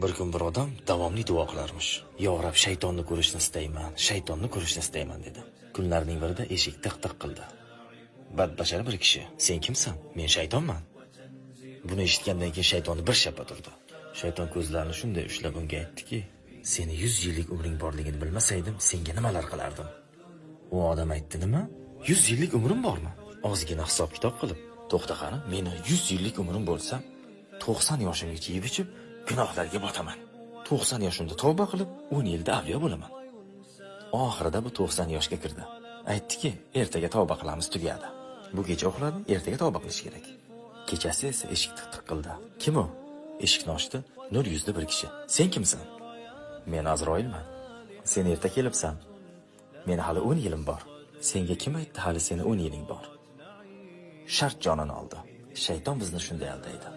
Bir kun bir odam davomli duo qilarmish. Yo Rab, shaytonni ko'rishni istayman, shaytonni ko'rishni istayman dedi. Kunlarning birida eshik tiq qildi. Badbashara bir kishi: "Sen kimsan?" "Men shaytonman." Buni eshitgandan keyin shaytonni bir shappa turdi. Shayton ko'zlarini shunday ushlab unga aytdiki: "Seni 100 yillik umring borligini bilmasaydim, senga nimalar qilardim?" U odam aytdi: "Nima? 100 yillik umrim bormi?" Ozgina hisob-kitob qilib, "To'xta qani, meni 100 yillik umrim bo'lsa, 90 yoshimgacha yeb-ichib gunohlarga botaman. 90 yoshimda tavba qilib, 10 yilda avliyo bo'laman." Oxirida bu 90 yoshga kirdi. Aytdiki, "Ertaga tavba qilamiz, tugadi. Bu kecha uxladi, ertaga tavba qilish kerak." Kechasi esa eshik tiq qildi. "Kim u?" Eshikni ochdi. Nur yuzli bir kishi. "Sen kimsan?" "Men Azroilman. Sen erta kelibsan. Meni hali 10 yilim bor. Senga kim aytdi hali seni 10 yiling bor?" Shart jonini oldi. Shayton bizni shunday aldaydi.